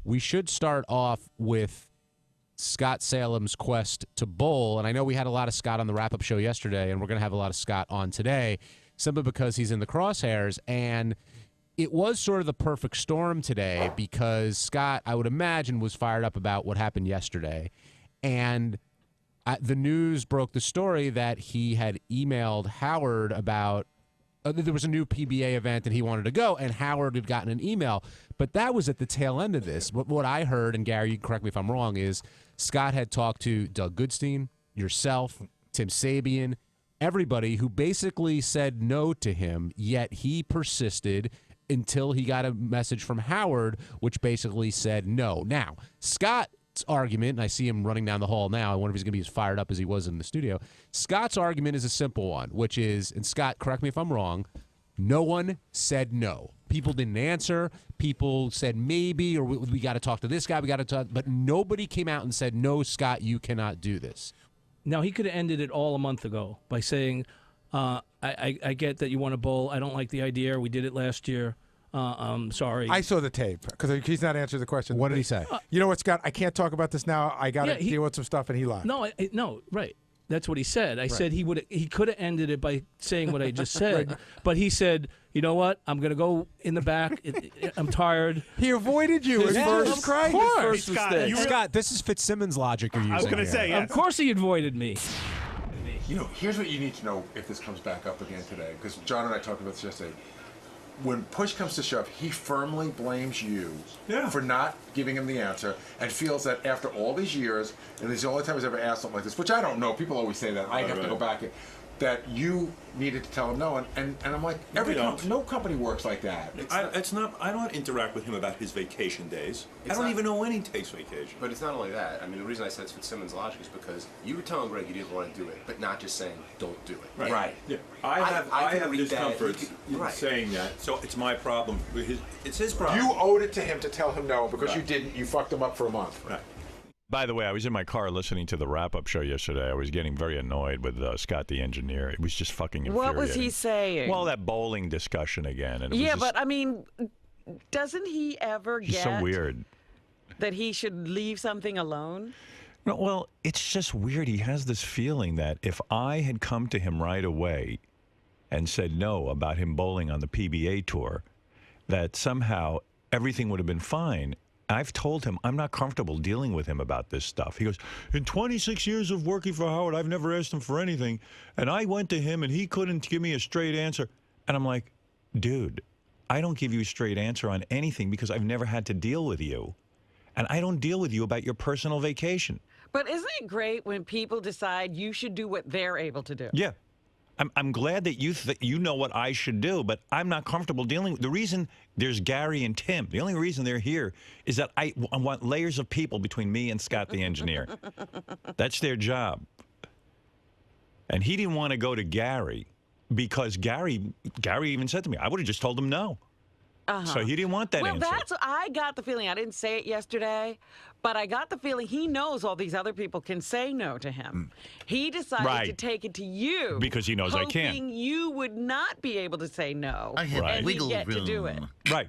we should start off with Scott Salem's quest to bowl. And I know we had a lot of Scott on the wrap-up show yesterday, and we're going to have a lot of Scott on today, simply because he's in the crosshairs. And it was sort of the perfect storm today because Scott, I would imagine, was fired up about what happened yesterday. And the news broke the story that he had emailed Howard about there was a new PBA event and he wanted to go, and Howard had gotten an email. But that was at the tail end of this. What I heard, and Gary, you can correct me if I'm wrong, is Scott had talked to Doug Goodstein, yourself, Tim Sabian, everybody who basically said no to him, yet he persisted until he got a message from Howard, which basically said no. Now, Scott's argument, and I see him running down the hall now, I wonder if he's going to be as fired up as he was in the studio. Scott's argument is a simple one, which is, and Scott, correct me if I'm wrong, no one said no. People didn't answer. People said maybe, or we got to talk to this guy, we got to talk, but nobody came out and said, no, Scott, you cannot do this. Now, he could have ended it all a month ago by saying, I get that you want to bowl. I don't like the idea. We did it last year. I'm sorry. I saw the tape because he's not answering the question. What did he say? You know what, Scott? I can't talk about this now. I got to deal with some stuff, and he lied. No, right. That's what he said. I said he could have ended it by saying what I just said, but he said, you know what? I'm going to go in the back. I'm tired. He avoided you. Of course. Scott, this is Fitzsimmons logic you're using. I was going to say, yes. Of course he avoided me. You know, here's what you need to know if this comes back up again today, because John and I talked about this yesterday. When push comes to shove, he firmly blames you for not giving him the answer and feels that after all these years, and this is the only time he's ever asked something like this, which I don't know, people always say that, I have to go back, that you needed to tell him no, and I'm like, no company works like that. I don't interact with him about his vacation days. I don't even know when he takes vacation. But it's not only that. I mean, the reason I said it's Fitzsimmons' logic is because you were telling Greg you didn't want to do it, but not just saying don't do it. Right. Yeah. I have discomfort saying that, so it's my problem. It's his problem. You owed it to him to tell him no because you didn't. You fucked him up for a month. Right. By the way, I was in my car listening to the wrap-up show yesterday. I was getting very annoyed with Scott the engineer. It was just fucking infuriating. What was he saying? Well, that bowling discussion again. And it was just, but I mean, doesn't he ever just get so weird that he should leave something alone? No, well, it's just weird. He has this feeling that if I had come to him right away and said no about him bowling on the PBA tour, that somehow everything would have been fine. I've told him I'm not comfortable dealing with him about this stuff. He goes, in 26 years of working for Howard, I've never asked him for anything. And I went to him and he couldn't give me a straight answer. And I'm like, dude, I don't give you a straight answer on anything because I've never had to deal with you. And I don't deal with you about your personal vacation. But isn't it great when people decide you should do what they're able to do? Yeah. I'm glad that you know what I should do, but I'm not comfortable dealing with the reason there's Gary and Tim. The only reason they're here is that I want layers of people between me and Scott the engineer. That's their job. And he didn't want to go to Gary because Gary even said to me, I would have just told him no. So he didn't want that answer. Well, I got the feeling, I didn't say it yesterday, but I got the feeling he knows all these other people can say no to him. He decided to take it to you. Because he knows I can't. Hoping you would not be able to say no. I have and wiggle get room. to do it. Right.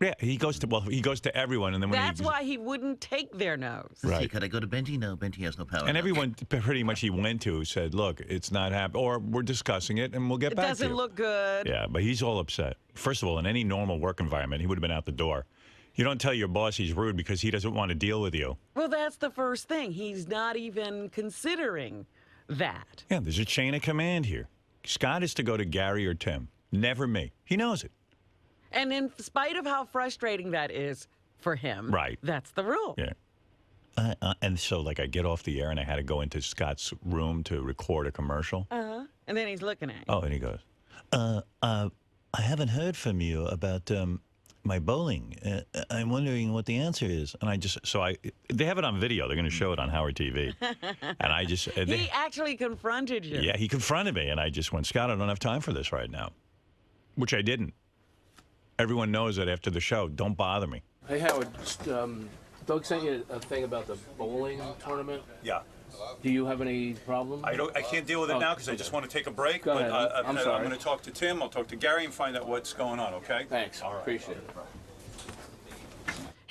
Yeah, he goes to everyone, and then when that's why he wouldn't take their no's. Right. Could I go to Benty? No, Benty has no power. And everyone pretty much he went to said, look, it's not happening, or we're discussing it, and we'll get back to you. It doesn't look good. Yeah, but he's all upset. First of all, in any normal work environment, he would have been out the door. You don't tell your boss he's rude because he doesn't want to deal with you. Well, that's the first thing. He's not even considering that. Yeah, there's a chain of command here. Scott is to go to Gary or Tim, never me. He knows it. And in spite of how frustrating that is for him, that's the rule. Yeah. And so, like, I get off the air and I had to go into Scott's room to record a commercial. And then he's looking at you. Oh, and he goes, I haven't heard from you about my bowling. I'm wondering what the answer is. And they have it on video. They're going to show it on Howard TV. And I just... he actually confronted you. Yeah, he confronted me. And I just went, Scott, I don't have time for this right now. Which I didn't. Everyone knows that after the show, don't bother me. Hey, Howard, Doug sent you a thing about the bowling tournament. Yeah. Do you have any problem? I can't deal with it now because I just want to take a break. Go ahead. I'm sorry. I'm going to talk to Tim. I'll talk to Gary and find out what's going on, okay? Thanks. Appreciate it.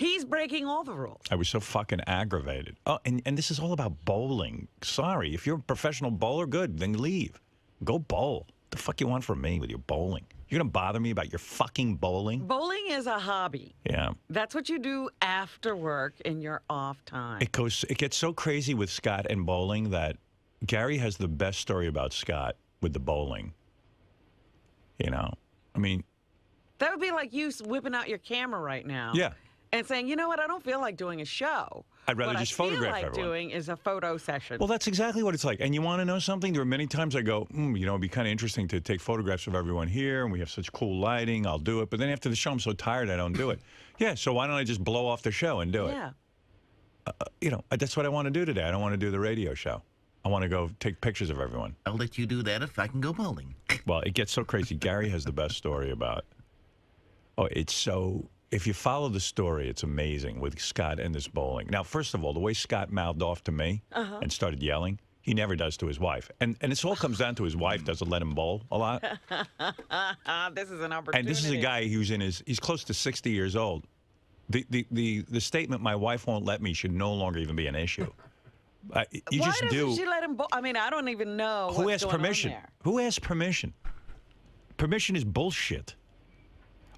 He's breaking all the rules. I was so fucking aggravated. Oh, and this is all about bowling. Sorry, if you're a professional bowler, good, then leave. Go bowl. The fuck you want from me with your bowling? You're going to bother me about your fucking bowling? Bowling is a hobby. Yeah. That's what you do after work in your off time. It gets so crazy with Scott and bowling that Gary has the best story about Scott with the bowling. You know? I mean... That would be like you whipping out your camera right now. Yeah. And saying, you know what, I don't feel like doing a show. I'd rather just photograph everyone. What I feel like everyone. doing is a photo session. Well, that's exactly what it's like. And you want to know something? There are many times I go, you know, it'd be kind of interesting to take photographs of everyone here, and we have such cool lighting. I'll do it. But then after the show, I'm so tired I don't do it. Yeah, so why don't I just blow off the show and do it? Yeah. You know, that's what I want to do today. I don't want to do the radio show. I want to go take pictures of everyone. I'll let you do that if I can go bowling. Well, it gets so crazy. Gary has the best story about... Oh, it's so... If you follow the story, it's amazing with Scott and this bowling. Now, first of all, the way Scott mouthed off to me and started yelling, he never does to his wife. And it all comes down to his wife doesn't let him bowl a lot. This is an opportunity. And this is a guy who's he's close to 60 years old. The statement, my wife won't let me, should no longer even be an issue. Why doesn't she let him bowl? I mean, I don't even know Who what's has going permission? on there. Who has permission? Permission is bullshit.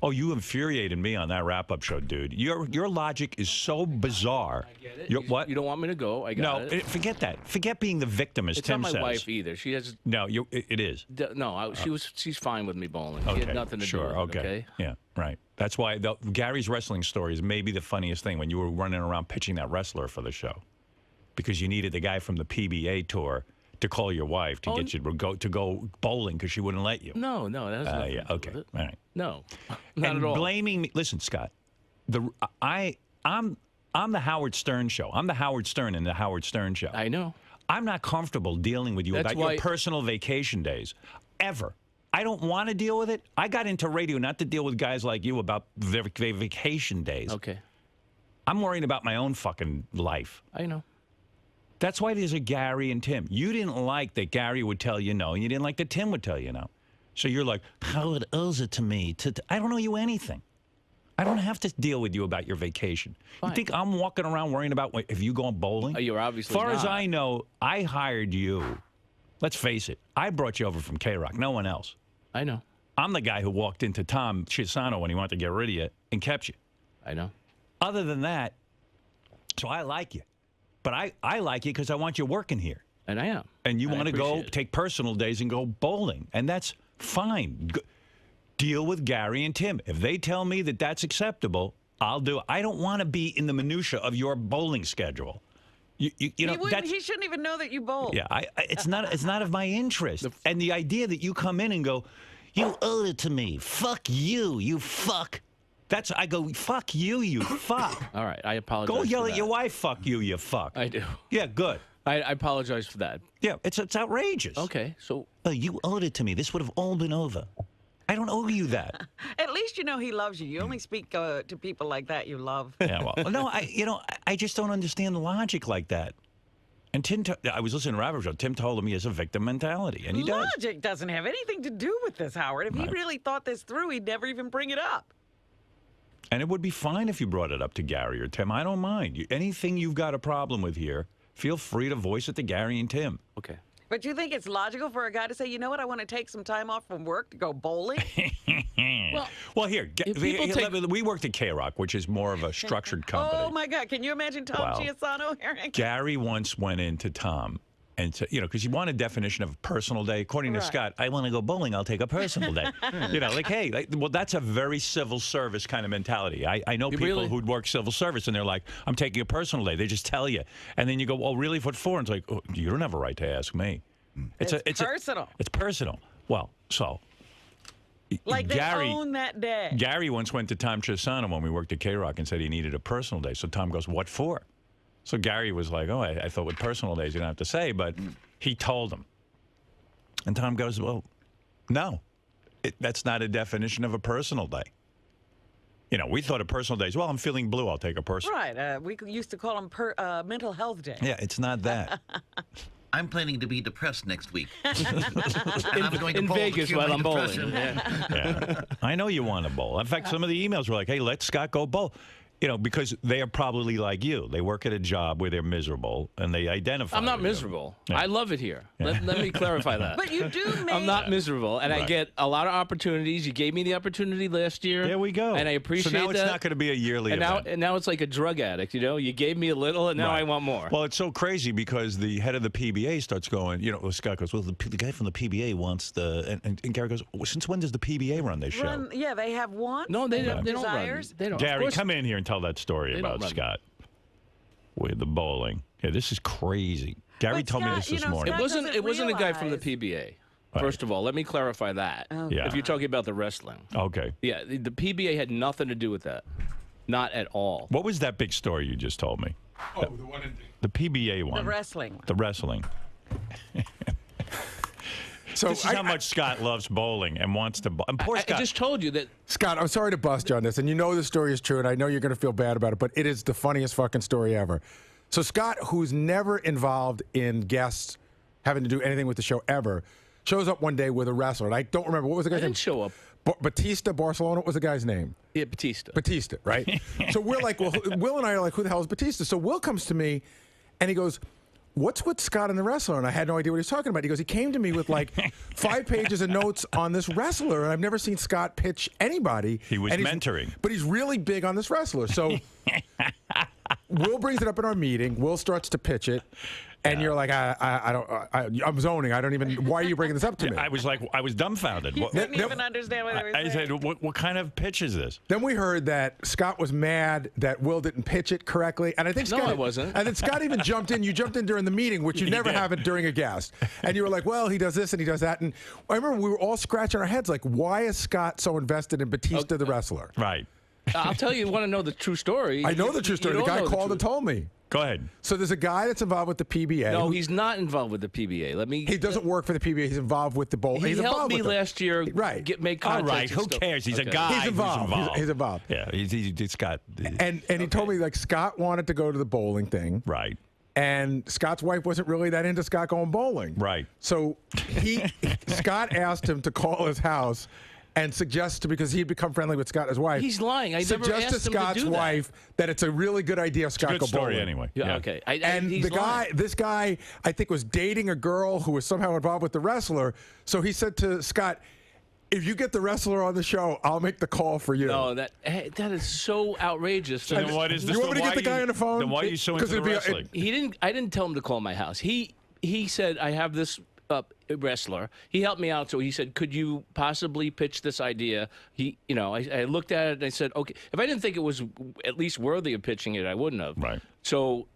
Oh, you infuriated me on that wrap-up show, dude. Your logic is so bizarre. I get it. What? You don't want me to go. I got it. Forget that. Forget being the victim, as It's Tim not my says. wife either. She has. No, it is. No, she's fine with me bowling. Okay, She had nothing to do with it. Okay. Yeah, right. That's why Gary's wrestling story is maybe the funniest thing when you were running around pitching that wrestler for the show, because you needed the guy from the PBA tour to call your wife to get you to go bowling because she wouldn't let you. No, that has nothing to do okay, with it. all right. No, not And at all. blaming me. Listen, Scott, I'm the Howard Stern show. I'm the Howard Stern in the Howard Stern show. I know. I'm not comfortable dealing with you That's about why- your personal vacation days, ever. I don't want to deal with it. I got into radio not to deal with guys like you about their vacation days. Okay. I'm worrying about my own fucking life. I know. That's why there's a Gary and Tim. You didn't like that Gary would tell you no, and you didn't like that Tim would tell you no. So you're like, Howard owes it to me. I don't owe you anything. I don't have to deal with you about your vacation. Fine. You think I'm walking around worrying about if you go bowling? You're obviously As far as not. I know, I hired you. Let's face it. I brought you over from K-Rock. No one else. I know. I'm the guy who walked into Tom Chisano when he wanted to get rid of you and kept you. I know. Other than that, so I like you. But I like you because I want you working here. And I am. And you I want to go appreciate it. take personal days and go bowling. And that's fine. Deal with Gary and Tim. If they tell me that that's acceptable, I'll do it. I don't want to be in the minutia of your bowling schedule. You know, He shouldn't even know that you bowl. yeah, it's not of my interest. And the idea that you come in and go, you owe it to me. Fuck you, you fuck. I go, fuck you, you fuck. All right, I apologize. Go yell for at that. your wife, fuck you, you fuck. I do. Yeah, good. I apologize for that. Yeah, it's outrageous. Okay, so Oh, you owed it to me. This would have all been over. I don't owe you that. At least you know he loves you. You only speak to people like that you love. Yeah, well, no, I just don't understand the logic like that. And Tim, I was listening to Robert Show. Tim told him he has a victim mentality, and he does. Logic doesn't have anything to do with this, Howard. If he really thought this through, he'd never even bring it up. And it would be fine if you brought it up to Gary or Tim. I don't mind. Anything you've got a problem with here, feel free to voice it to Gary and Tim. okay. But you think it's logical for a guy to say, you know what, I want to take some time off from work to go bowling? Well, here, if people we worked at K-Rock, which is more of a structured company. Oh, my God. Can you imagine Tom Wow. Chiasano hearing? Gary once went into Tom and said, because you want a definition of a personal day. According to Right. Scott, I want to go bowling, I'll take a personal day. Well, that's a very civil service kind of mentality. I know people really? who'd work civil service, and they're like, I'm taking a personal day. They just tell you. And then you go, well, really, what for? And it's like, oh, you don't have a right to ask me. It's personal. It's personal. Well, so. Like they Gary, own that day. Gary once went to Tom Chiasano when we worked at K-Rock and said he needed a personal day. So Tom goes, what for? So Gary was like, oh, I thought with personal days you don't have to say, but he told him. And Tom goes, well, no, that's not a definition of a personal day. We thought a personal day is, well, I'm feeling blue, I'll take a personal. Right. We used to call them mental health day. Yeah, it's not that. I'm planning to be depressed next week. I'm going to In bowl to Vegas cure while my I'm bowling. depression. Yeah. Yeah. I know you want to bowl. In fact, some of the emails were like, hey, let Scott go bowl. because they are probably like you. They work at a job where they're miserable, and they identify. I'm not with miserable. Yeah. I love it here. Let me clarify that. But you do make... I'm not miserable, and I get a lot of opportunities. You gave me the opportunity last year. There we go. And I appreciate that. So now it's not going to be a yearly event. And now it's like a drug addict, You gave me a little, and now I want more. Well, it's so crazy because the head of the PBA starts going, Scott goes, well, the guy from the PBA wants the... And Gary goes, well, since when does the PBA run this show? Yeah, they have one. No, they don't run. They don't. Gary, come in here and tell that story about Scott with the bowling. Yeah, this is crazy. Gary told me this morning. It wasn't a guy from the PBA. First of all, let me clarify that. Yeah. If you're talking about the wrestling. Okay. Yeah, the PBA had nothing to do with that. Not at all. What was that big story you just told me? Oh, the one in the PBA one. The wrestling. The wrestling. So this is how much Scott loves bowling and wants to. And poor Scott. I just told you that. Scott, I'm sorry to bust you on this, and the story is true, and I know you're going to feel bad about it, but it is the funniest fucking story ever. So Scott, who's never involved in guests having to do anything with the show ever, shows up one day with a wrestler, and I don't remember what was the guy's name. I didn't show up. Batista Barcelona. What was the guy's name? Yeah, Batista. Batista, right? So we're like, well, Will and I are like, who the hell is Batista? So Will comes to me, and he goes, what's with Scott and the wrestler? And I had no idea what he was talking about. He goes, he came to me with like 5 pages of notes on this wrestler, and I've never seen Scott pitch anybody. He was mentoring. But he's really big on this wrestler. So Will brings it up in our meeting. Will starts to pitch it. And you're like, I'm zoning. I don't even. Why are you bringing this up to me? I was dumbfounded. You didn't even understand what they were saying. I said, what kind of pitch is this? Then we heard that Scott was mad that Will didn't pitch it correctly, and I think Scott. No, I wasn't. And then Scott even jumped in. You jumped in during the meeting, which you never have it during a guest. And you were like, well, he does this and he does that. And I remember we were all scratching our heads, like, why is Scott so invested in Batista the wrestler? Right. I'll tell you. You want to know the true story? I know the true story. The guy called and told me. Go ahead. So there's a guy that's involved with the PBA. No, he's not involved with the PBA. He doesn't work for the PBA. He's involved with the bowl. He helped me last year. Right. Make contact. All right. Who cares? He's a guy. He's involved. He's involved. Yeah. He's got. And he told me like Scott wanted to go to the bowling thing. Right. And Scott's wife wasn't really that into Scott going bowling. Right. So Scott asked him to call his house and suggest because he'd become friendly with Scott and his wife. He's lying. I never asked him to do that. Suggest to Scott's wife that it's a really good idea if Scott go bowling. Good story anyway. Yeah. Okay. And this guy, I think, was dating a girl who was somehow involved with the wrestler. So he said to Scott, if you get the wrestler on the show, I'll make the call for you. No, that is so outrageous. Then what is this? You want me to get the guy on the phone? Then why are you so into the wrestling? I didn't tell him to call my house. He said, I have this wrestler. He helped me out, so he said, could you possibly pitch this idea? I looked at it and I said, okay. If I didn't think it was at least worthy of pitching it, I wouldn't have. Right. So,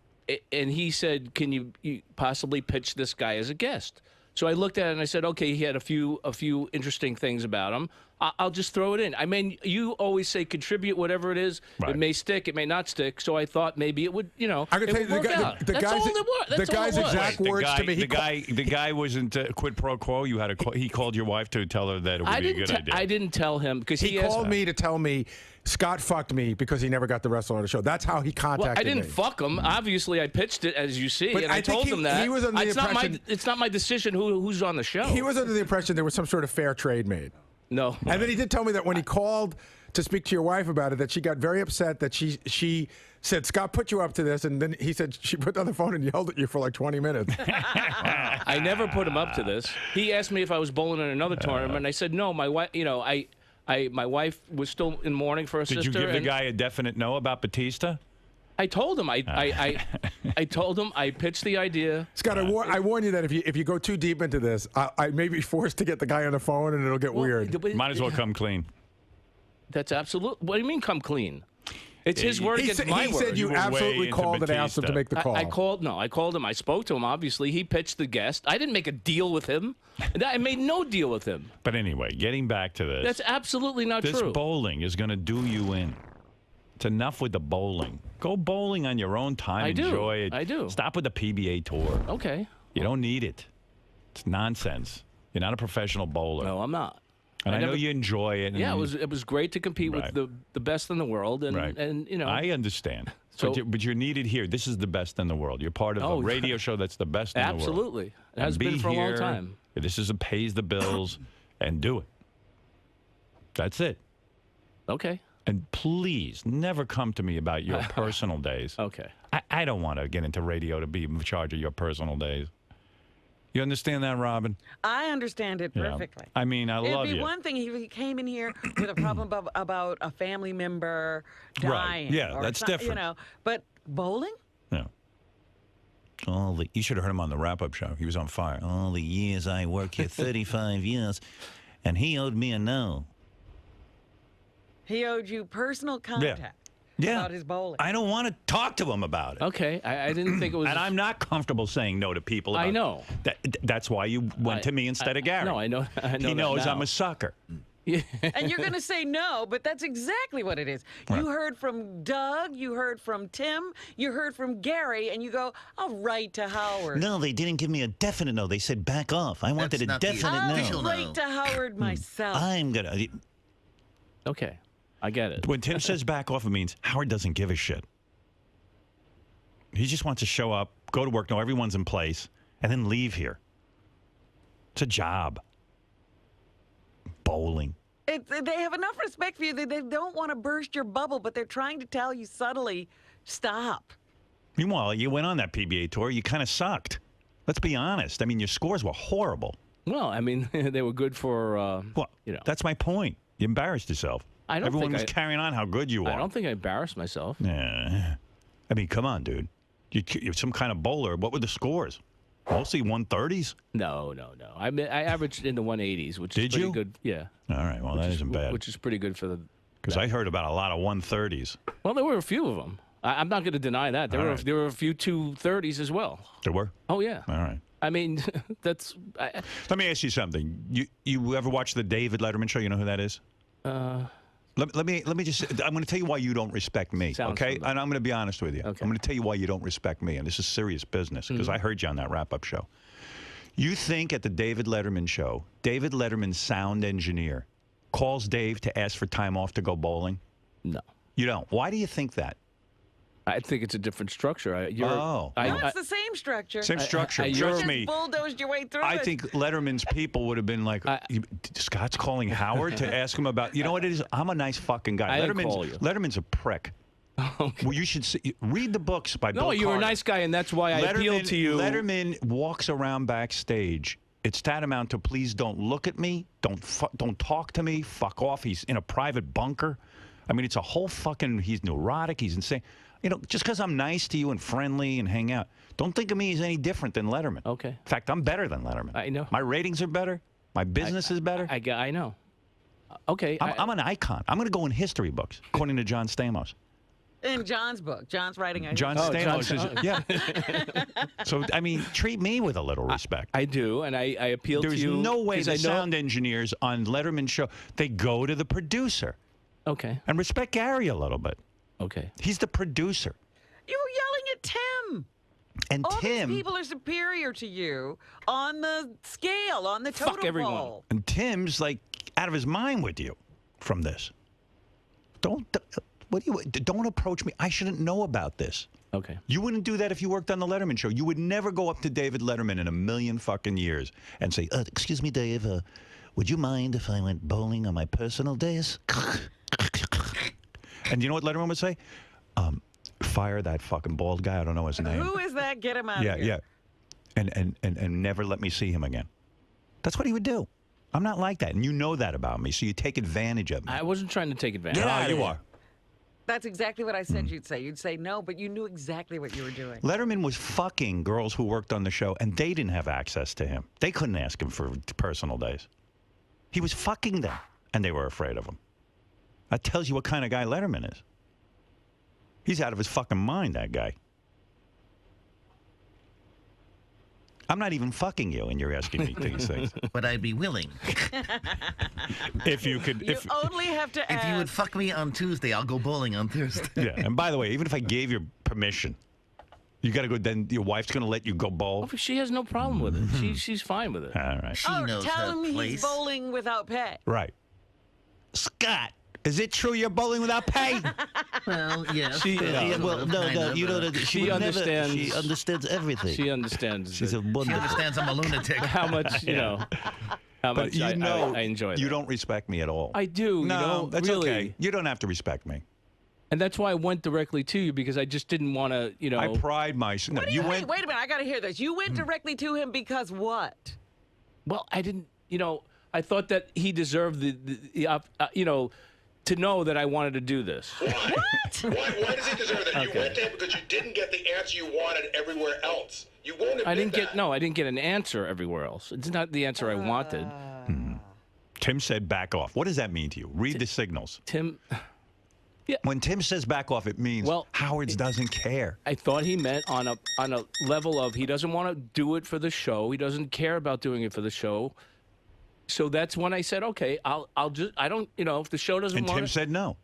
and he said, can you possibly pitch this guy as a guest? So I looked at it and I said, okay, he had a few interesting things about him. I'll just throw it in. I mean, you always say contribute whatever it is. Right. It may stick, it may not stick. So I thought maybe it would, I can tell you the guy's exact words to me. The guy wasn't quid pro quo. He called your wife to tell her that it would be a good idea. I didn't tell him because he called me to tell me Scott fucked me because he never got the wrestler on the show. That's how he contacted me. I didn't fuck him. Obviously, I pitched it as you see, but and I told him that. He was under the impression it's not my decision who's on the show. He was under the impression there was some sort of fair trade made. No. And then he did tell me that when he called to speak to your wife about it, that she got very upset that she said, Scott put you up to this. And then he said she put down the phone and yelled at you for like 20 minutes. I never put him up to this. He asked me if I was bowling in another tournament. And I said, no, my wife, my wife was still in mourning for her sister. Did you give the guy a definite no about Batista? I told him. I told him I pitched the idea. Scott, I warn you that if you go too deep into this, I may be forced to get the guy on the phone and it'll get weird. Might as well come clean. That's absolute. What do you mean come clean? It's his word against my word. He said you absolutely called and asked him to make the call. I called him. I spoke to him, obviously. He pitched the guest. I didn't make a deal with him. I made no deal with him. But anyway, getting back to this. That's absolutely not true. This bowling is going to do you in. It's enough with the bowling. Go bowling on your own time. Enjoy it. I do. Stop with the PBA tour. Okay. You don't need it. It's nonsense. You're not a professional bowler. No, I'm not. And I know you enjoy it. Yeah, it was great to compete with the best in the world. And I understand. But you're needed here. This is the best in the world. You're part of a radio show that's the best in the world. Absolutely. It has been for a long time. This is pays the bills, and do it. That's it. Okay. And please never come to me about your personal days. Okay. I don't want to get into radio to be in charge of your personal days. You understand that, Robin? I understand it perfectly. I mean, I love you. It'd be one thing if he came in here with a problem about a family member dying. Right. Yeah, or that's different. You know, but bowling? Yeah. You should have heard him on the wrap-up show. He was on fire. All the years I work here, 35 years, and he owed me a no. He owed you personal contact about his bowling. I don't want to talk to him about it. Okay. I didn't think it was. And I'm not comfortable saying no to people. I know. That's why you went to me instead of Gary. No, I know. He knows I'm a sucker. And you're going to say no, but that's exactly what it is. Right. You heard from Doug, you heard from Tim, you heard from Gary, and you go, I'll write to Howard. No, they didn't give me a definite no. They said back off. I wanted a definite no. I'll write to Howard myself. I'm going to. Okay. I get it. When Tim says back off, it means Howard doesn't give a shit. He just wants to show up, go to work, know everyone's in place, and then leave here. It's a job. Bowling. They have enough respect for you. They don't want to burst your bubble, but they're trying to tell you subtly, stop. Meanwhile, you went on that PBA tour. You kind of sucked. Let's be honest. I mean, your scores were horrible. Well, I mean, they were good for, well, That's my point. You embarrassed yourself. Everyone was carrying on how good you are. I don't think I embarrassed myself. Yeah. I mean, come on, dude. You're some kind of bowler. What were the scores? Mostly 130s? No. I averaged in the 180s, which is pretty good. Yeah. All right. Well, that isn't bad. Which is pretty good for the. Because I heard about a lot of 130s. Well, there were a few of them. I'm not going to deny that. There were a few 230s as well. There were? Oh, yeah. All right. I mean, that's. Let me ask you something. You ever watch the David Letterman show? You know who that is? Let me just. I'm going to tell you why you don't respect me. Okay, and I'm going to be honest with you. Okay. I'm going to tell you why you don't respect me, and this is serious business because I heard you on that wrap-up show. You think at the David Letterman show, David Letterman's sound engineer calls Dave to ask for time off to go bowling? No. You don't. Why do you think that? I think it's a different structure. No, it's the same structure. Same structure. You Trust just me. bulldozed your way through I it. think Letterman's people would have been like, Scott's calling Howard to ask him about. You know what it is? I'm a nice fucking guy. Letterman's a prick. Okay. Well, you should read the books by Bill Carter. No, you're a nice guy, and that's why I appealed to you. Letterman walks around backstage. It's tantamount to please don't look at me, don't talk to me, fuck off. He's in a private bunker. I mean, it's a whole fucking. He's neurotic. He's insane. You know, just because I'm nice to you and friendly and hang out, don't think of me as any different than Letterman. Okay. In fact, I'm better than Letterman. I know. My ratings are better. My business is better. I know. Okay. I'm an icon. I'm going to go in history books, according to John Stamos. In John's book. John's writing a John Stamos is, yeah. So, I mean, treat me with a little respect. I do, and I appeal to you. There's no way the sound engineers on Letterman's show, they go to the producer. Okay. And respect Gary a little bit. Okay. He's the producer. You were yelling at Tim. And all Tim. These people are superior to you on the scale, on the totem Fuck everyone. pole. And Tim's like out of his mind with you from this. Don't approach me. I shouldn't know about this. Okay. You wouldn't do that if you worked on the Letterman show. You would never go up to David Letterman in a million fucking years and say, excuse me, Dave, would you mind if I went bowling on my personal days? And you know what Letterman would say? Fire that fucking bald guy. I don't know his name. Who is that? Get him out of here. Yeah. And never let me see him again. That's what he would do. I'm not like that. And you know that about me. So you take advantage of me. I wasn't trying to take advantage. Yeah, you are. That's exactly what I said you'd say. You'd say no, but you knew exactly what you were doing. Letterman was fucking girls who worked on the show, and they didn't have access to him. They couldn't ask him for personal days. He was fucking them, and they were afraid of him. That tells you what kind of guy Letterman is. He's out of his fucking mind, that guy. I'm not even fucking you, and you're asking me these things. But I'd be willing. If you could. You only have to ask. If you would fuck me on Tuesday, I'll go bowling on Thursday. Yeah, and by the way, even if I gave you permission, you got to go, then your wife's going to let you go bowl? Oh, she has no problem with it. She's fine with it. All right. She knows tell him her place. he's bowling without pay. Right. Scott, is it true you're bowling without pay? Well, yes. No, you know that she understands. She understands everything. She understands. She's a She wonderful. understands I'm a lunatic. How much, you know. how But much you know, I enjoy that. you don't respect me at all. I do. No, that's really. okay. You don't have to respect me. And that's why I went directly to you, because I just didn't want to, I pride myself. No, you went. Wait a minute, I got to hear this. You went directly to him because what? Well, I didn't, I thought that he deserved to know that I wanted to do this. Why? Why does he deserve that? You went to him because you didn't get the answer you wanted everywhere else. You won't admit I didn't that. get an answer everywhere else. It's not the answer I wanted. Tim said back off. What does that mean to you? Read the signals. Tim. When Tim says back off, it means Howard doesn't care. I thought he meant on a level of he doesn't want to do it for the show. He doesn't care about doing it for the show. So that's when I said, okay, I'll just I don't if the show doesn't And want Tim said no.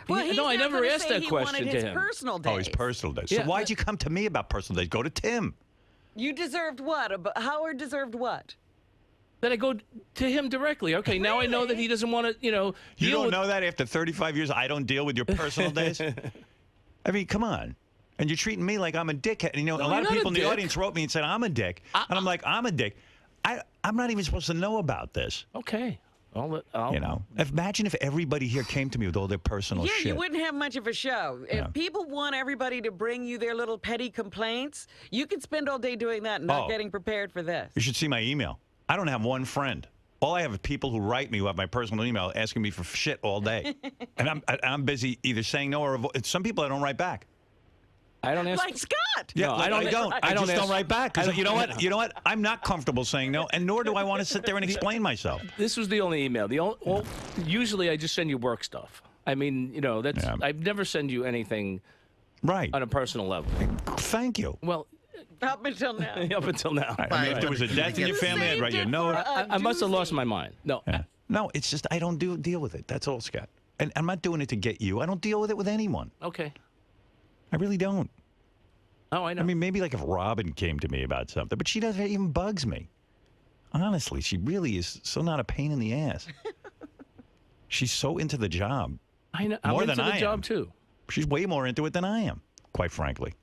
Well, I never asked that question to him. Personal days. Oh, his personal days. Yeah. So why'd you come to me about personal days? Go to Tim. You deserved what? Howard deserved what? Then I go to him directly. Okay, now I know that he doesn't want to, You don't know that after 35 years I don't deal with your personal days? I mean, come on. And you're treating me like I'm a dickhead. A lot of people in the audience wrote me and said I'm a dick. And I'm like, I'm a dick. I'm not even supposed to know about this. Okay. Imagine if everybody here came to me with all their personal shit. Yeah, you wouldn't have much of a show. Yeah. If people want everybody to bring you their little petty complaints, you could spend all day doing that and not getting prepared for this. You should see my email. I don't have one friend. All I have is people who write me who have my personal email asking me for shit all day. And I'm busy either saying no or some people I don't write back. I don't ask. Like Scott. Yeah, no, I just don't write back. Because you know what? No. You know what? I'm not comfortable saying no, and nor do I want to sit there and explain myself. This was the only email. Usually I just send you work stuff. I mean, that's I've never send you anything on a personal level. Thank you. Well, up until now. Up until now. I mean, if there was a death in your family, I'd write you a note. I must have lost my mind. No. Yeah. No, it's just I don't deal with it. That's all, Scott. And I'm not doing it to get you. I don't deal with it with anyone. Okay. I really don't. Oh, I know. I mean, maybe like if Robin came to me about something, but she doesn't even bugs me. Honestly, she really is so not a pain in the ass. She's so into the job. I know. I'm More into than the I job am. too. She's way more into it than I am, quite frankly.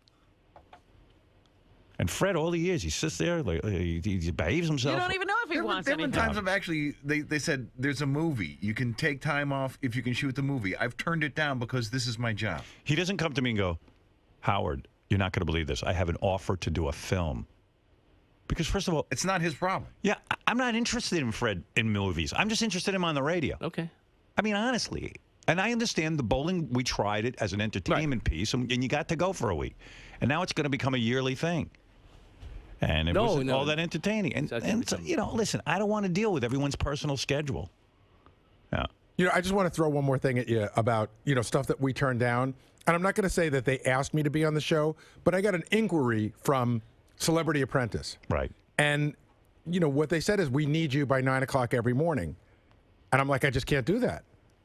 And Fred, all the years, he sits there, like he behaves himself. You don't even know if he wants There have been anything. times I've actually, they said, there's a movie. You can take time off if you can shoot the movie. I've turned it down because this is my job. He doesn't come to me and go, Howard, you're not going to believe this. I have an offer to do a film. Because first of all, it's not his problem. Yeah, I'm not interested in Fred in movies. I'm just interested in him on the radio. Okay. I mean, honestly. And I understand the bowling, we tried it as an entertainment piece, and you got to go for a week. And now it's going to become a yearly thing. And it wasn't all that entertaining. And so, listen, I don't want to deal with everyone's personal schedule. Yeah. I just want to throw one more thing at you about, stuff that we turned down. And I'm not going to say that they asked me to be on the show, but I got an inquiry from Celebrity Apprentice. Right. And, what they said is, we need you by 9 o'clock every morning. And I'm like, I just can't do that.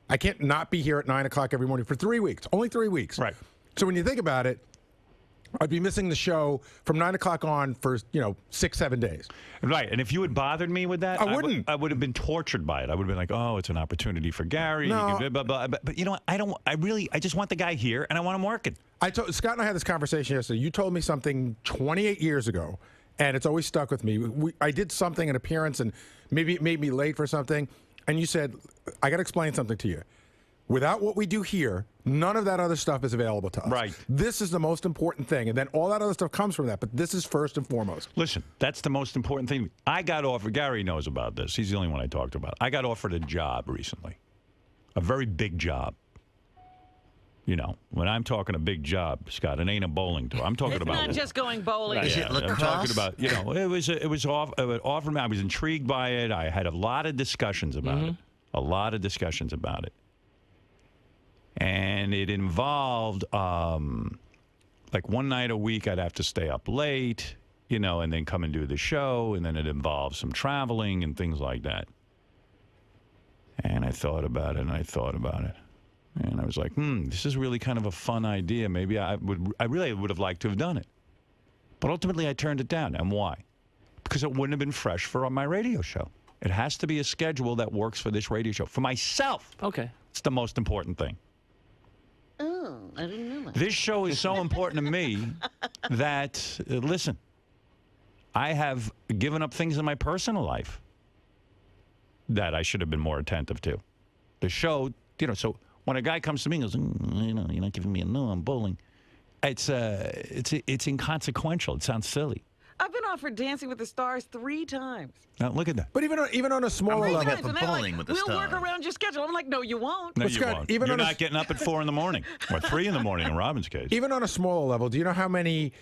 I can't not be here at 9 o'clock every morning for 3 weeks, only 3 weeks. Right. So when you think about it, I'd be missing the show from 9 o'clock on for 6-7 days. Right, and if you had bothered me with that, I wouldn't. I would have been tortured by it. I would have been like, "Oh, it's an opportunity for Gary." No. He can blah, blah, blah. But you know what? I don't. I just want the guy here, and I want him working. Scott and I had this conversation yesterday. You told me something 28 years ago, and it's always stuck with me. I did something, an appearance, and maybe it made me late for something, and you said, "I got to explain something to you. Without what we do here, none of that other stuff is available to us. Right. This is the most important thing, and then all that other stuff comes from that, but this is first and foremost." Listen, that's the most important thing. I got offered, Gary knows about this. He's the only one I talked about. I got offered a job recently, a very big job. When I'm talking a big job, Scott, it ain't a bowling tour. I'm talking about. It's not just going bowling. Is it lacrosse? I'm talking about, it was offered me. I was intrigued by it. I had a lot of discussions about it. A lot of discussions about it. And it involved, like one night a week, I'd have to stay up late, and then come and do the show. And then it involved some traveling and things like that. And I thought about it, and I thought about it. And I was like, this is really kind of a fun idea. Maybe I really would have liked to have done it. But ultimately, I turned it down. And why? Because it wouldn't have been fresh for my radio show. It has to be a schedule that works for this radio show. For myself. Okay. It's the most important thing. Oh, I didn't know that. This show is so important to me that, listen, I have given up things in my personal life that I should have been more attentive to. The show, you know, so when a guy comes to me and goes, you know, you're not giving me a no on bowling, it's inconsequential. It sounds silly. I've been offered Dancing with the Stars 3 times. Now, look at that. But even on a smaller level, and they're like, we'll work around your schedule. I'm like, no, you won't. No, you won't. You're not getting up at 4 in the morning or 3 in the morning in Robin's case. Even on a smaller level, do you know how many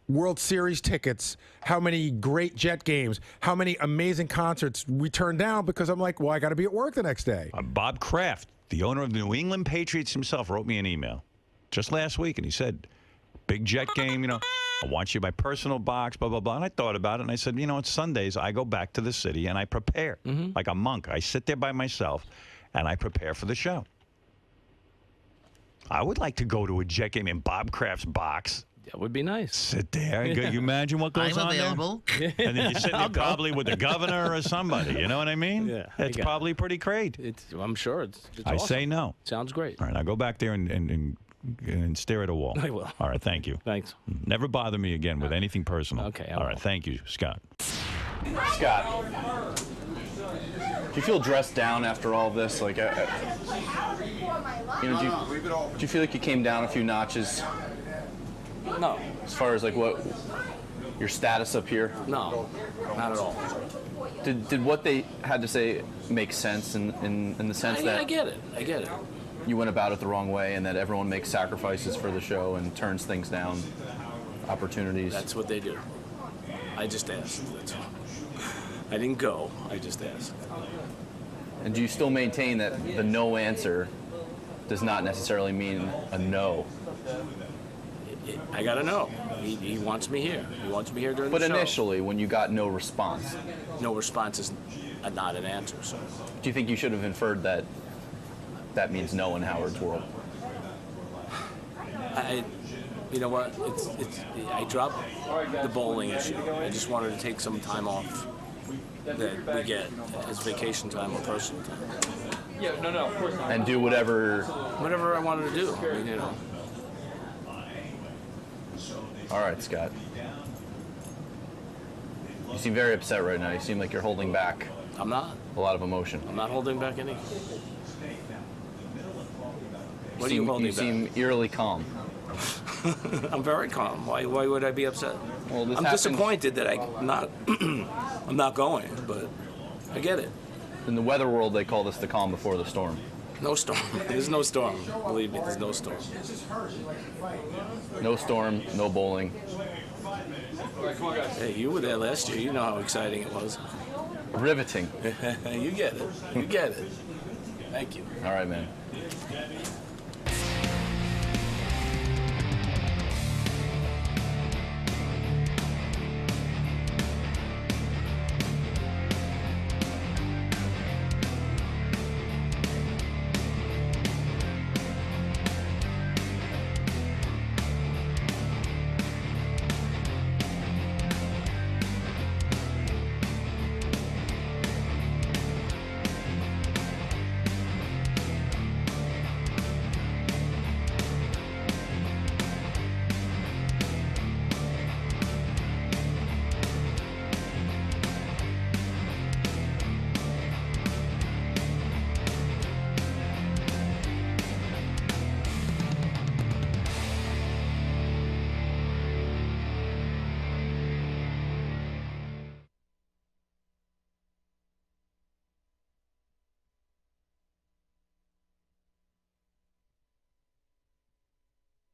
World Series tickets, how many great Jet games, how many amazing concerts we turned down because I'm like, well, I got to be at work the next day. Bob Kraft, the owner of the New England Patriots himself, wrote me an email just last week, and he said, big Jet game, you know, I want you my personal box, blah, blah, blah. And I thought about it, and I said, you know, it's Sundays. I go back to the city, and I prepare like a monk. I sit there by myself, and I prepare for the show. I would like to go to a Jet game in Bob Kraft's box. That would be nice. Sit there. And you imagine what goes on available. there? And then you're sitting there probably with the governor or somebody. You know what I mean? Yeah. It's probably pretty great. I'm sure it's I awesome. say no. Sounds great. All right, I'll go back there and stare at a wall. I will. All right, thank you. Thanks. Never bother me again with anything personal. Okay. All right, thank you, Scott. Scott, do you feel dressed down after all this? Like, you know, do you feel like you came down a few notches? No. As far as like what your status up here? No, not at all. Did what they had to say make sense in the sense that I get it. I get it. you went about it the wrong way and that everyone makes sacrifices for the show and turns things down, opportunities? That's what they do. I just asked. That's all. I didn't go. I just asked. And do you still maintain that the no answer does not necessarily mean a no? I gotta know. He wants me here. He wants me here during the show. But initially, when you got no response. No response is not an answer, so. Do you think you should have inferred that that means no in Howard's world? You know what? I dropped the bowling issue. I just wanted to take some time off that we get as vacation time or personal time. Yeah, no, of course not. And do whatever I wanted to do. I mean, you know. All right, Scott. You seem very upset right now. You seem like you're holding back. I'm not. A lot of emotion. I'm not holding back anything. What are you holding back? You seem eerily calm. I'm very calm. Why would I be upset? Well, I'm disappointed that I'm not going, but I get it. In the weather world, they call this the calm before the storm. No storm. There's no storm. Believe me, there's no storm. No storm, no bowling. Hey, you were there last year. You know how exciting it was. Riveting. You get it. You get it. Thank you. All right, man.